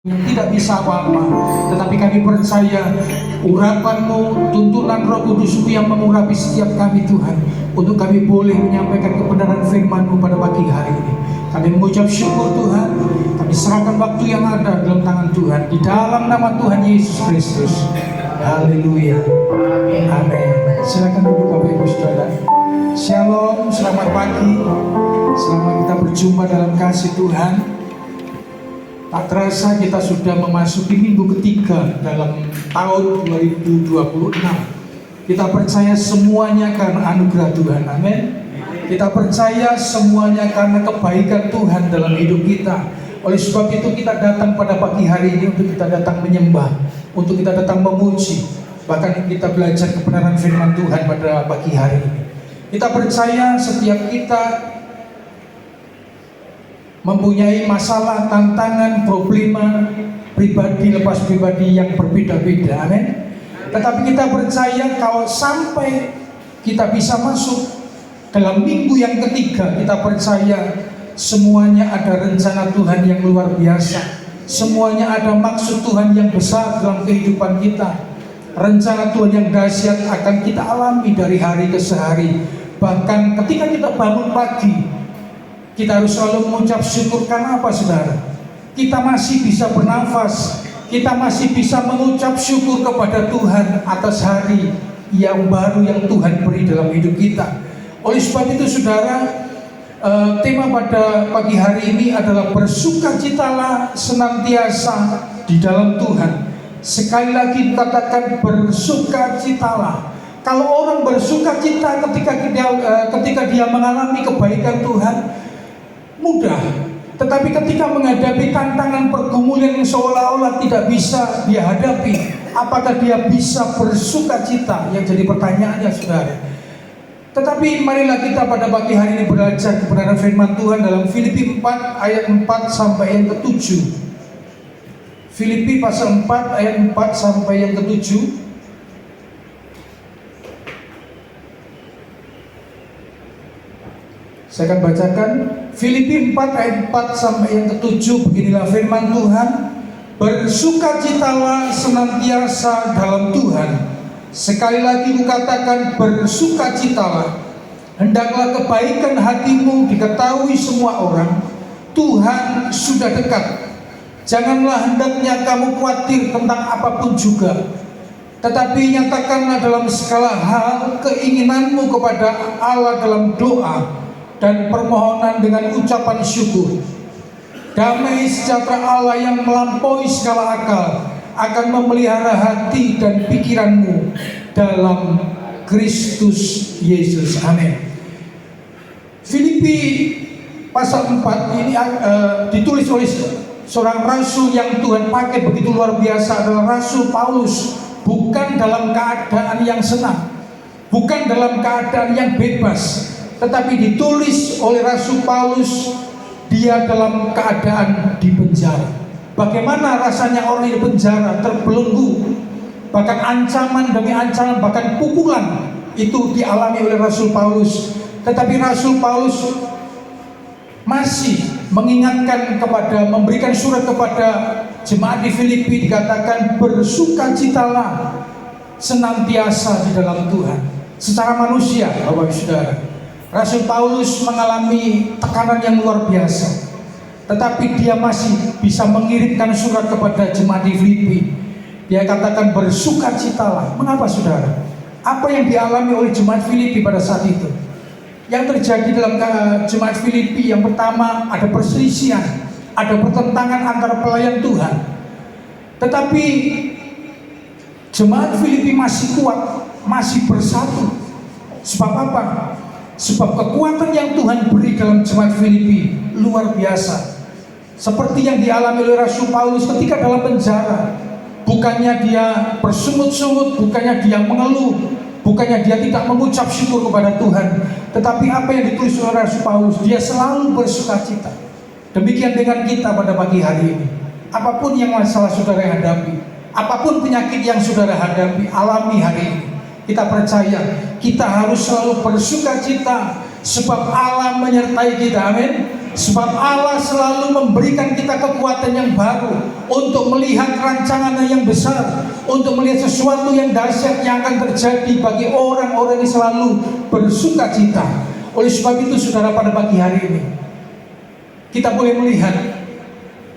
yang tidak bisa apa-apa, tetapi kami percaya urapan-Mu, tuntunan Roh Kudus-Mu yang mengurapi setiap kami Tuhan, untuk kami boleh menyampaikan kebenaran firman-Mu pada pagi hari ini. Kami mengucap syukur Tuhan, kami serahkan waktu yang ada dalam tangan Tuhan, di dalam nama Tuhan Yesus Kristus. Haleluya, amin. Silakan duduk Bapak Ibu Saudara. Shalom, selamat pagi, selamat kita berjumpa dalam kasih Tuhan. Tak terasa kita sudah memasuki minggu ketiga dalam tahun 2026. Kita percaya semuanya karena anugerah Tuhan, amin. Kita percaya semuanya karena kebaikan Tuhan dalam hidup kita. Oleh sebab itu kita datang pada pagi hari ini untuk kita datang menyembah, untuk kita datang memuji, bahkan kita belajar kebenaran firman Tuhan pada pagi hari ini. Kita percaya setiap kita mempunyai masalah, tantangan, problema pribadi lepas pribadi yang berbeda-beda, amin. Tetapi kita percaya kalau sampai kita bisa masuk dalam minggu yang ketiga, kita percaya semuanya ada rencana Tuhan yang luar biasa, semuanya ada maksud Tuhan yang besar dalam kehidupan kita. Rencana Tuhan yang dahsyat akan kita alami dari hari ke hari. Bahkan ketika kita bangun pagi, kita harus selalu mengucap syukur. Karena apa saudara? Kita masih bisa bernafas, kita masih bisa mengucap syukur kepada Tuhan atas hari yang baru yang Tuhan beri dalam hidup kita. Oleh sebab itu saudara, tema pada pagi hari ini adalah bersukacitalah senantiasa di dalam Tuhan. Sekali lagi katakan bersukacitalah. Kalau orang bersukacita ketika dia mengalami kebaikan Tuhan, mudah. Tetapi ketika menghadapi tantangan pergumulan yang seolah-olah tidak bisa dia hadapi, apakah dia bisa bersukacita? Yang jadi pertanyaannya saudara. Tetapi marilah kita pada pagi hari ini belajar kebenaran firman Tuhan dalam Filipi 4 ayat 4 sampai yang ke-7. Filipi pasal 4 ayat 4 sampai yang ke-7. Saya akan bacakan Filipi 4 ayat 4 sampai yang ke-7. Beginilah firman Tuhan. Bersukacitalah senantiasa dalam Tuhan. Sekali lagi kukatakan bersukacitalah. Hendaklah kebaikan hatimu diketahui semua orang. Tuhan sudah dekat. Janganlah hendaknya kamu khawatir tentang apapun juga, tetapi nyatakanlah dalam segala hal keinginanmu kepada Allah dalam doa dan permohonan dengan ucapan syukur. Damai sejahtera Allah yang melampaui segala akal akan memelihara hati dan pikiranmu dalam Kristus Yesus, amin. Filipi pasal 4 ini ditulis oleh seorang rasul yang Tuhan pakai begitu luar biasa, adalah Rasul Paulus. Bukan dalam keadaan yang senang, bukan dalam keadaan yang bebas, tetapi ditulis oleh Rasul Paulus, dia dalam keadaan di penjara. Bagaimana rasanya orang di penjara, terbelenggu, bahkan ancaman demi ancaman, bahkan pukulan itu dialami oleh Rasul Paulus. Tetapi Rasul Paulus masih mengingatkan memberikan surat kepada jemaat di Filipi, dikatakan bersukacitalah senantiasa di dalam Tuhan. Secara manusia, Bapak Ibu Saudara, Rasul Paulus mengalami tekanan yang luar biasa, tetapi dia masih bisa mengirimkan surat kepada jemaat di Filipi. Dia katakan bersukacitalah. Mengapa saudara? Apa yang dialami oleh jemaat Filipi pada saat itu? Yang terjadi dalam jemaat Filipi, yang pertama ada perselisihan, ada pertentangan antara pelayan Tuhan. Tetapi jemaat Filipi masih kuat, masih bersatu. Sebab apa? Sebab kekuatan yang Tuhan beri dalam jemaat Filipi luar biasa. Seperti yang dialami oleh Rasul Paulus ketika dalam penjara. Bukannya dia bersungut-sungut, bukannya dia mengeluh, bukannya dia tidak mengucap syukur kepada Tuhan, tetapi apa yang ditulis oleh Rasul Paulus, dia selalu bersukacita. Demikian dengan kita pada pagi hari ini. Apapun yang masalah saudara hadapi, apapun penyakit yang saudara hadapi, alami hari ini, kita percaya kita harus selalu bersukacita, sebab Allah menyertai kita, amin. Sebab Allah selalu memberikan kita kekuatan yang baru untuk melihat rancangan yang besar, untuk melihat sesuatu yang dahsyat yang akan terjadi bagi orang-orang yang selalu bersuka cita. Oleh sebab itu saudara, pada pagi hari ini kita boleh melihat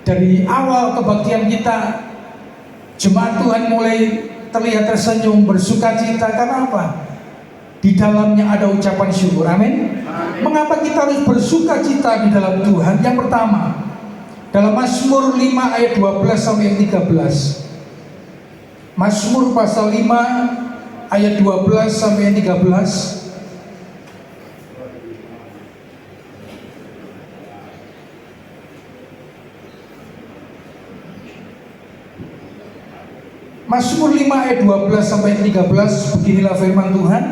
dari awal kebaktian kita, jemaat Tuhan mulai terlihat tersenyum, bersuka cita. Karena apa? Di dalamnya ada ucapan syukur. Amin. Mengapa kita harus bersuka cita di dalam Tuhan? Yang pertama, dalam Mazmur 5 ayat 12 sampai 13. Mazmur pasal 5 ayat 12 sampai 13. Mazmur 5 ayat 12 sampai 13, beginilah firman Tuhan.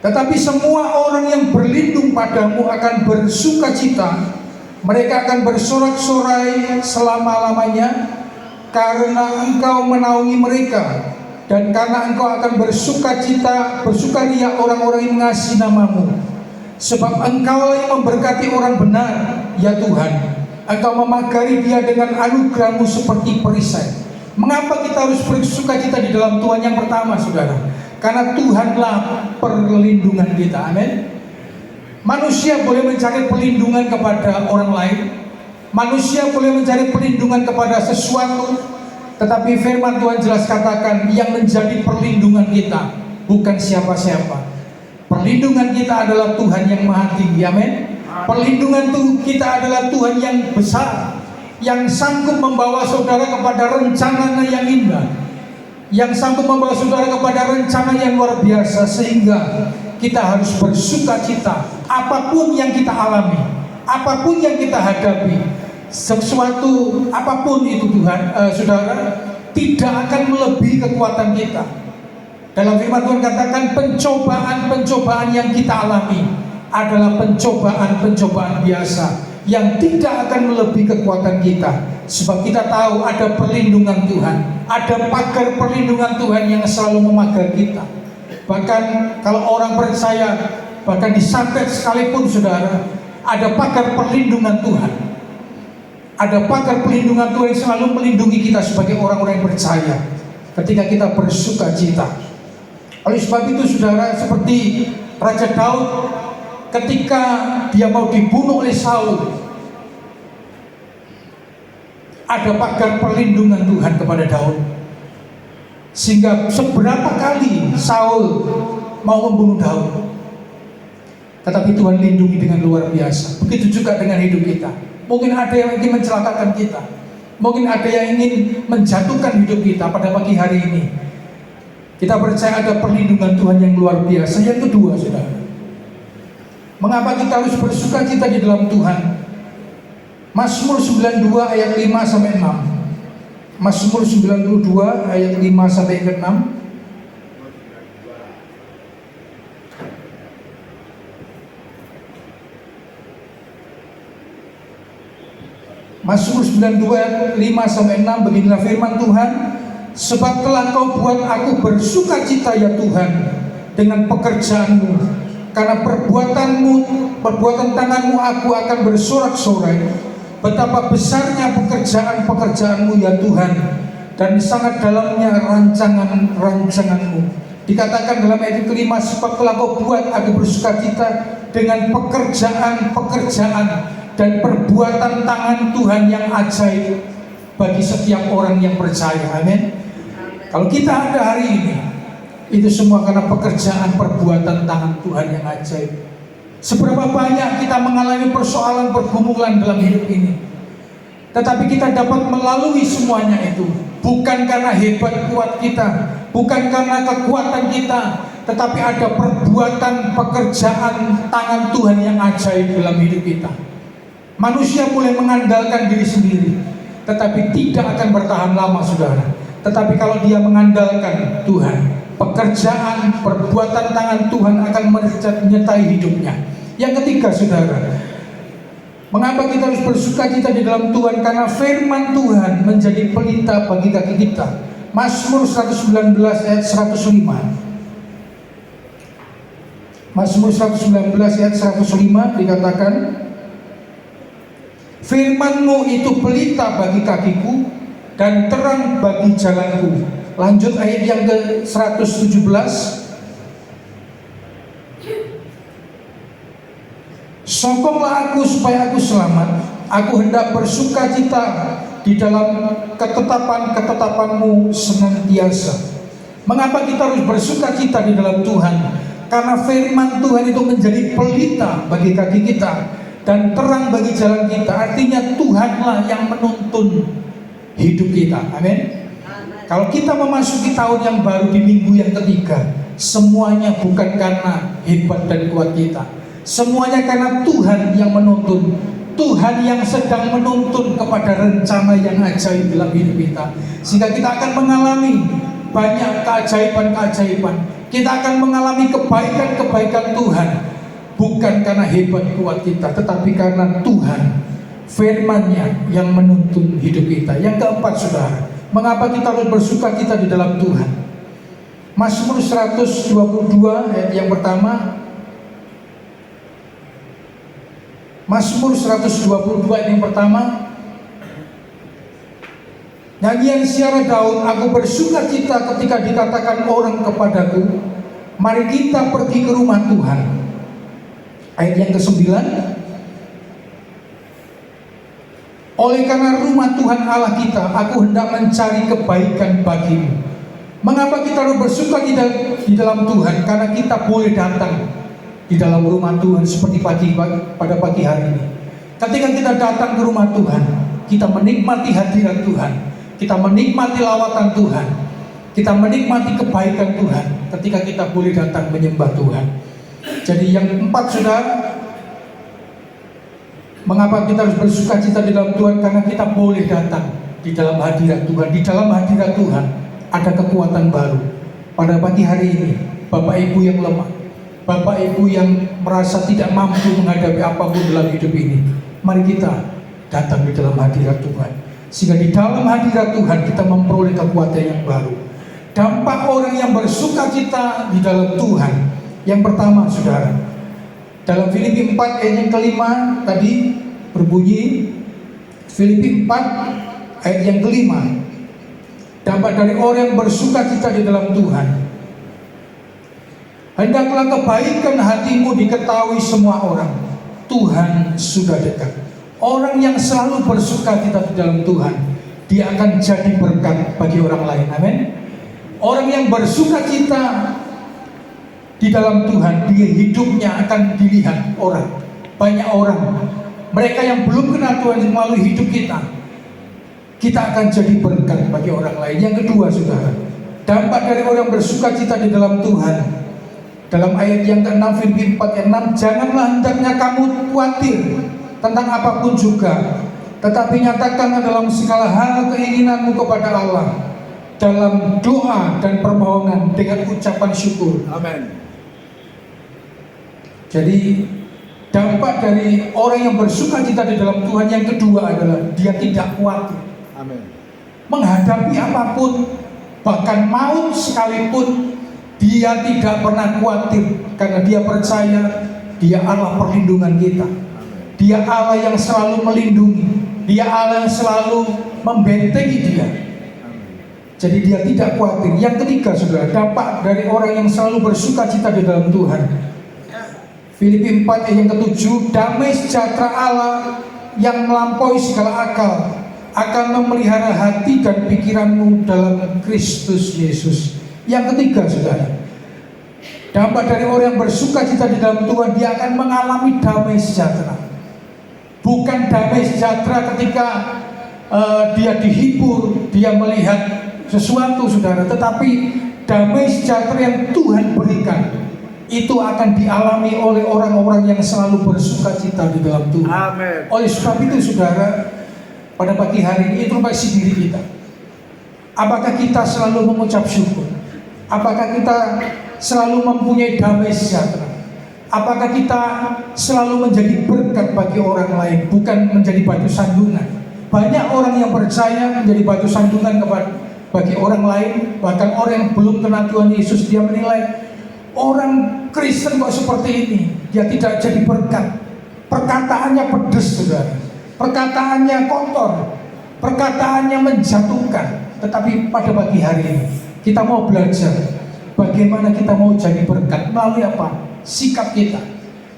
Tetapi semua orang yang berlindung padamu akan bersuka cita, mereka akan bersorak-sorai selama-lamanya, karena engkau menaungi mereka, dan karena engkau akan bersuka cita, bersukaria orang-orang yang mengasihi namamu. Sebab engkau yang memberkati orang benar, ya Tuhan. Engkau memagari dia dengan anugerahmu seperti perisai. Mengapa kita harus bersuka cita di dalam Tuhan? Yang pertama saudara, karena Tuhanlah perlindungan kita. Amin. Manusia boleh mencari perlindungan kepada orang lain, manusia boleh mencari perlindungan kepada sesuatu, tetapi firman Tuhan jelas katakan yang menjadi perlindungan kita bukan siapa-siapa. Perlindungan kita adalah Tuhan yang maha tinggi. Amin. Perlindungan kita adalah Tuhan yang besar, yang sanggup membawa saudara kepada rencana yang indah, yang sanggup membawa saudara kepada rencana yang luar biasa, sehingga kita harus bersuka cita. Apapun yang kita alami, apapun yang kita hadapi, sesuatu apapun itu Tuhan, saudara, tidak akan melebihi kekuatan kita. Dalam firman Tuhan katakan pencobaan-pencobaan yang kita alami adalah pencobaan-pencobaan biasa yang tidak akan melebihi kekuatan kita. Sebab kita tahu ada perlindungan Tuhan, ada pagar perlindungan Tuhan yang selalu memagar kita. Bahkan kalau orang percaya, bahkan disantet sekalipun saudara, ada pagar perlindungan Tuhan. Ada pagar perlindungan Tuhan yang selalu melindungi kita sebagai orang-orang yang percaya ketika kita bersuka cita. Oleh sebab itu saudara, seperti Raja Daud ketika dia mau dibunuh oleh Saul, ada pagar perlindungan Tuhan kepada Daud, sehingga seberapa kali Saul mau membunuh Daud, tetapi Tuhan lindungi dengan luar biasa. Begitu juga dengan hidup kita. Mungkin ada yang ingin mencelakakan kita, mungkin ada yang ingin menjatuhkan hidup kita. Pada pagi hari ini kita percaya ada perlindungan Tuhan yang luar biasa. Yang kedua saudara, mengapa kita harus bersuka cita di dalam Tuhan? Mazmur 92 ayat 5 sampai 6. Mazmur 92 ayat 5 sampai 6. Mazmur 92 ayat 5 sampai 6, beginilah firman Tuhan. Sebab telah kau buat aku bersuka cita ya Tuhan dengan pekerjaanmu, karena perbuatan tanganmu aku akan bersorak-sorai. Betapa besarnya pekerjaanmu ya Tuhan, dan sangat dalamnya rancanganmu. Dikatakan dalam ayat kelima, sebab telah kau buat aku bersuka cita dengan pekerjaan dan perbuatan tangan Tuhan yang ajaib bagi setiap orang yang percaya. Amin. Kalau kita ada hari ini, itu semua karena pekerjaan perbuatan tangan Tuhan yang ajaib. Seberapa banyak kita mengalami persoalan pergumulan dalam hidup ini, tetapi kita dapat melalui semuanya itu bukan karena hebat kuat kita, bukan karena kekuatan kita, tetapi ada perbuatan pekerjaan tangan Tuhan yang ajaib dalam hidup kita. Manusia boleh mengandalkan diri sendiri, tetapi tidak akan bertahan lama saudara. Tetapi kalau dia mengandalkan Tuhan, pekerjaan perbuatan tangan Tuhan akan menyertai hidupnya. Yang ketiga saudara, mengapa kita harus bersuka cita di dalam Tuhan? Karena firman Tuhan menjadi pelita bagi kaki kita. Mazmur 119 ayat 105. Mazmur 119 ayat 105 dikatakan, firman-Mu itu pelita bagi kakiku dan terang bagi jalanku. Lanjut ayat yang ke 117. Sokonglah aku supaya aku selamat. Aku hendak bersukacita di dalam ketetapan-ketetapan-Mu senantiasa. Mengapa kita harus bersukacita di dalam Tuhan? Karena firman Tuhan itu menjadi pelita bagi kaki kita dan terang bagi jalan kita. Artinya Tuhanlah yang menuntun hidup kita. Amin. Kalau kita memasuki tahun yang baru di minggu yang ketiga, semuanya bukan karena hebat dan kuat kita. Semuanya karena Tuhan yang menuntun. Tuhan yang sedang menuntun kepada rencana yang ajaib dalam hidup kita. Sehingga kita akan mengalami banyak keajaiban-keajaiban. Kita akan mengalami kebaikan-kebaikan Tuhan. Bukan karena hebat kuat kita, tetapi karena Tuhan, firman-Nya yang menuntun hidup kita. Yang keempat, saudara, mengapa kita harus bersukacita di dalam Tuhan? Mazmur 122 ayat yang pertama. Mazmur 122 ayat yang pertama. Nyanyian Siara Daud, aku bersukacita ketika dikatakan orang kepadaku, mari kita pergi ke rumah Tuhan. Ayat yang ke-9. Oleh karena rumah Tuhan Allah kita, aku hendak mencari kebaikan bagimu. Mengapa kita harus bersukacita di dalam Tuhan? Karena kita boleh datang di dalam rumah Tuhan seperti pada pagi hari ini. Ketika kita datang ke rumah Tuhan, kita menikmati hadirat Tuhan, kita menikmati lawatan Tuhan, kita menikmati kebaikan Tuhan ketika kita boleh datang menyembah Tuhan. Jadi yang keempat, saudara, mengapa kita harus bersukacita di dalam Tuhan? Karena kita boleh datang di dalam hadirat Tuhan. Di dalam hadirat Tuhan ada kekuatan baru. Pada pagi hari ini, Bapak Ibu yang lemah, Bapak Ibu yang merasa tidak mampu menghadapi apapun dalam hidup ini, mari kita datang di dalam hadirat Tuhan. Sehingga di dalam hadirat Tuhan kita memperoleh kekuatan yang baru. Dampak orang yang bersukacita di dalam Tuhan. Yang pertama, saudara, dalam Filipi 4 ayat yang kelima tadi berbunyi, Filipi 4 ayat yang kelima, dampak dari orang yang bersukacita di dalam Tuhan. Hendaklah kebaikan hatimu diketahui semua orang, Tuhan sudah dekat. Orang yang selalu bersukacita di dalam Tuhan, dia akan jadi berkat bagi orang lain. Amin. Orang yang bersukacita di dalam Tuhan, dia hidupnya akan dilihat orang. Banyak orang, mereka yang belum kenal Tuhan melalui hidup kita, kita akan jadi berkat bagi orang lain. Yang kedua, saudara, dampak dari orang bersukacita di dalam Tuhan. Dalam ayat yang ke-6 Filipi 4 ayat 6, janganlah hendaknya kamu khawatir tentang apapun juga, tetapi nyatakanlah dalam segala hal keinginanmu kepada Allah dalam doa dan permohonan dengan ucapan syukur. Amin. Jadi dampak dari orang yang bersukacita di dalam Tuhan yang kedua adalah dia tidak khawatir. Amin. Menghadapi apapun, bahkan maut sekalipun, dia tidak pernah khawatir karena dia percaya dia Allah perlindungan kita. Dia Allah yang selalu melindungi, dia Allah yang selalu membentengi dia. Jadi dia tidak khawatir. Yang ketiga, saudara, dampak dari orang yang selalu bersukacita di dalam Tuhan. Filipi 4 ayat yang ke-7, damai sejahtera Allah yang melampaui segala akal akan memelihara hati dan pikiranmu dalam Kristus Yesus. Yang ketiga, saudara, dampak dari orang yang bersukacita di dalam Tuhan, dia akan mengalami damai sejahtera. Bukan damai sejahtera ketika dia dihibur, dia melihat sesuatu, saudara, tetapi damai sejahtera yang Tuhan berikan itu akan dialami oleh orang-orang yang selalu bersukacita di dalam Tuhan. Amen. Oleh sebab itu, saudara, pada pagi hari ini introspeksi diri kita. Apakah kita selalu mengucap syukur? Apakah kita selalu mempunyai damai sejahtera? Apakah kita selalu menjadi berkat bagi orang lain, bukan menjadi batu sandungan? Banyak orang yang percaya menjadi batu sandungan bagi orang lain, bahkan orang yang belum kenal Tuhan Yesus. Dia menilai orang Kristen kok seperti ini, dia tidak jadi berkat. Perkataannya pedes, saudara. Perkataannya kotor, perkataannya menjatuhkan. Tetapi pada pagi hari ini kita mau belajar bagaimana kita mau jadi berkat. Melalui apa? Sikap kita.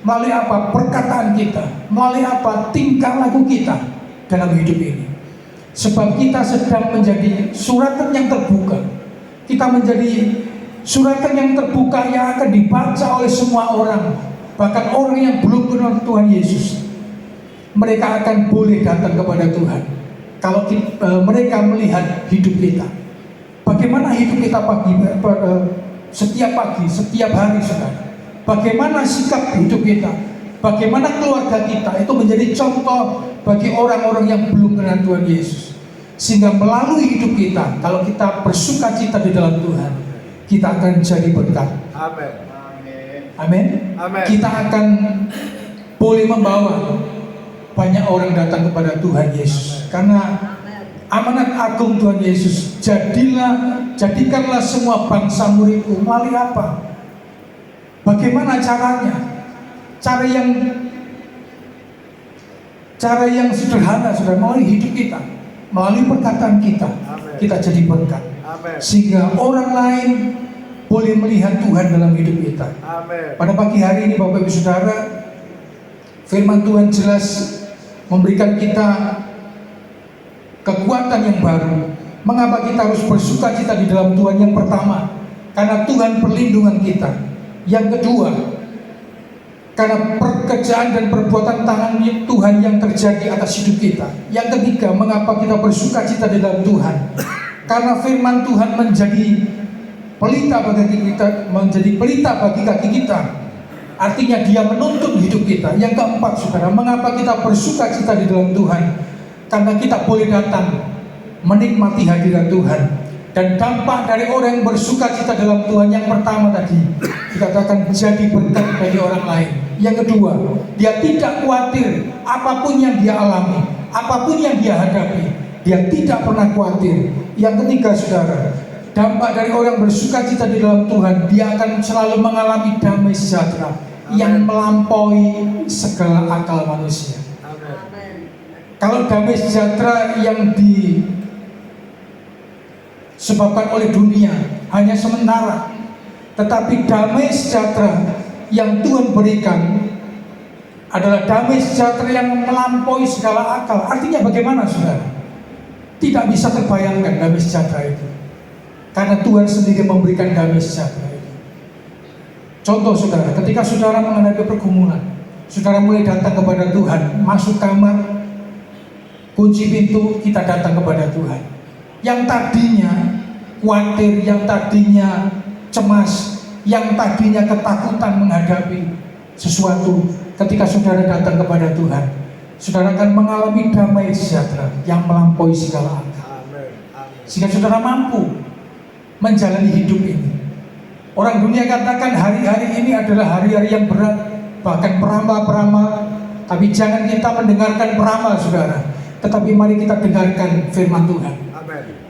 Melalui apa? Perkataan kita. Melalui apa? Tingkah laku kita dalam hidup ini. Sebab kita sedang menjadi suratan yang terbuka. Kita menjadi suratan yang terbuka yang akan dibaca oleh semua orang. Bahkan orang yang belum kenal Tuhan Yesus, mereka akan boleh datang kepada Tuhan kalau mereka melihat hidup kita. Bagaimana hidup kita setiap pagi, setiap hari, saudara. Bagaimana sikap hidup kita, bagaimana keluarga kita, itu menjadi contoh bagi orang-orang yang belum kenal Tuhan Yesus. Sehingga melalui hidup kita, kalau kita bersuka cita di dalam Tuhan, kita akan jadi berkat. Amin. Amin. Amin. Kita akan boleh membawa banyak orang datang kepada Tuhan Yesus. Karena amanat agung Tuhan Yesus, jadikanlah semua bangsa muridku. Melalui apa? Bagaimana caranya? Cara yang sederhana, sudah melalui hidup kita, melalui perkataan kita. Amen. Kita jadi berkat. Amen. Sehingga orang lain boleh melihat Tuhan dalam hidup kita. Amen. Pada pagi hari ini Bapak Ibu Saudara, firman Tuhan jelas memberikan kita kekuatan yang baru. Mengapa kita harus bersuka cita di dalam Tuhan? Yang pertama, karena Tuhan perlindungan kita. Yang kedua, karena pekerjaan dan perbuatan tangan Tuhan yang terjadi atas hidup kita. Yang ketiga, mengapa kita bersuka cita di dalam Tuhan? Karena firman Tuhan menjadi pelita bagi kita, menjadi pelita bagi kaki kita. Artinya dia menuntun hidup kita. Yang keempat, saudara, mengapa kita bersuka cita di dalam Tuhan? Karena kita boleh datang menikmati hadirat Tuhan. Dan dampak dari orang yang bersuka cita dalam Tuhan, yang pertama tadi dikatakan jadi berkat bagi orang lain. Yang kedua, dia tidak khawatir apapun yang dia alami, apapun yang dia hadapi, dia tidak pernah khawatir. Yang ketiga, saudara, dampak dari orang bersuka cita di dalam Tuhan, dia akan selalu mengalami damai sejahtera yang melampaui segala akal manusia. Amen. Kalau damai sejahtera yang disebabkan oleh dunia hanya sementara, tetapi damai sejahtera yang Tuhan berikan adalah damai sejahtera yang melampaui segala akal. Artinya bagaimana, saudara? Tidak bisa terbayangkan damai sejahtera itu, karena Tuhan sendiri memberikan damai sejahtera itu. Contoh, saudara, ketika saudara menghadapi pergumulan, saudara mulai datang kepada Tuhan, masuk kamar, kunci pintu, kita datang kepada Tuhan. Yang tadinya khawatir, yang tadinya cemas, yang tadinya ketakutan menghadapi sesuatu, ketika saudara datang kepada Tuhan, saudara akan mengalami damai sejahtera yang melampaui segala akal. Sehingga saudara mampu menjalani hidup ini. Orang dunia katakan hari-hari ini adalah hari-hari yang berat, bahkan peramal-peramal. Tapi jangan kita mendengarkan peramal, saudara, tetapi mari kita dengarkan firman Tuhan.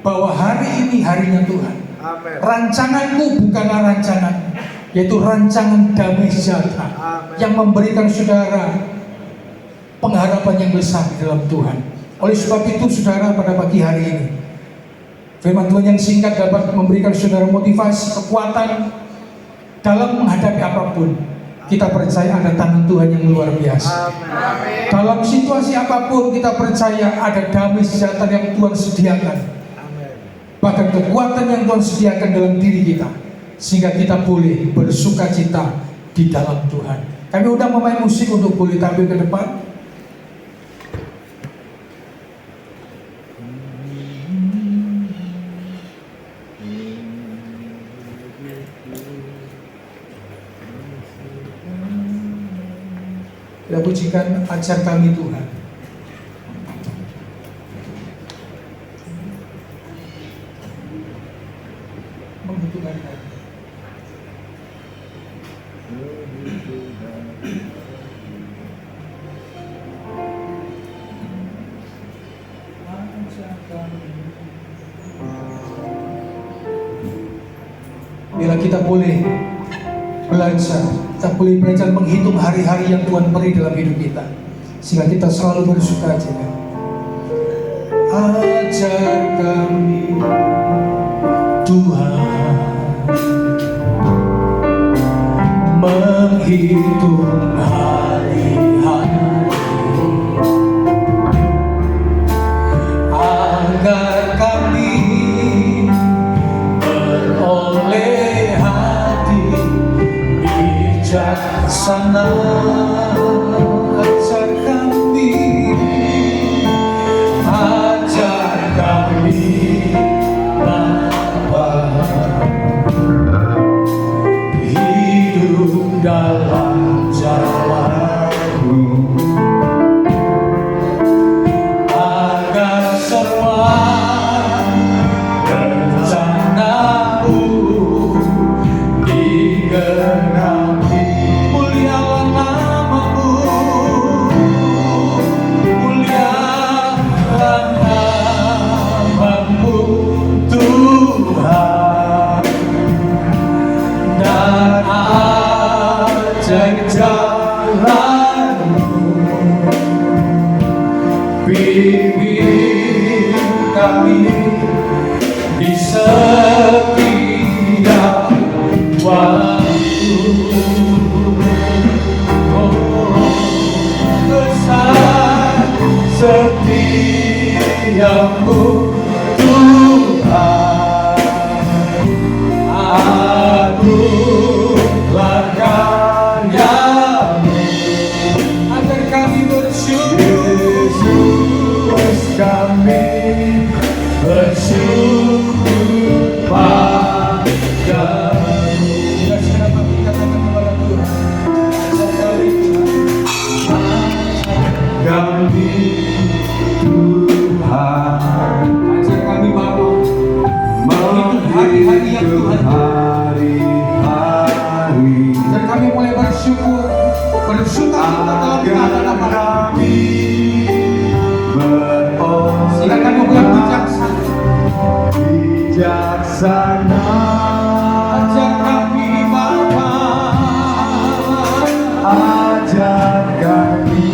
Bahwa hari ini harinya Tuhan. Amen. Rancanganku bukanlah rancangan, yaitu rancangan damai sejahtera yang memberikan saudara pengharapan yang besar di dalam Tuhan. Oleh sebab itu, saudara, pada pagi hari ini firman Tuhan yang singkat dapat memberikan saudara motivasi, kekuatan dalam menghadapi apapun. Kita percaya ada tangan Tuhan yang luar biasa. Amen. Dalam situasi apapun kita percaya ada damai sejahtera yang Tuhan sediakan. Bahkan kekuatan yang Tuhan sediakan dalam diri kita, sehingga kita boleh bersuka cita di dalam Tuhan. Kami undang pemain musik untuk boleh tampil ke depan. Kita pujikan ajar kami Tuhan. Membutuhkan kami. Bila kita boleh belajar, kita boleh belajar menghitung hari-hari yang Tuhan beri dalam hidup kita, sehingga kita selalu bersuka cita. Ajar kami Tuhan menghitung hari-hari, agar kami beroleh hati bijaksana. Ajar kami, ajar kami Bapa, hidup dalam jalan-Mu, agar semua rencana-Mu digenapi. Mulialah nama-Mu, mulialah nama-Mu Tuhan, dan ajar jalan-Mu, bimbing kami di setiap waktu. Oh, besar setiamu Tuhan, agunglah karya-Mu, agar kami bersyukur. Yesus, kami bersyukur padamu. Ya, sekarang kami katakan kepada Tuhan, ajar kami Tuhan, kami Tuhan, ajar kami Bapa menghitung hari-hari yang Tuhan beri. Dan kami mulai bersyukur, bersuka cita dalam keadaan apa, sehingga kami boleh bijaksana. Ajar kami Bapa, ajar kami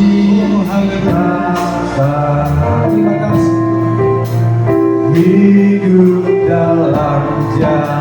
Bapa, terima kasih, hidup dalam jalan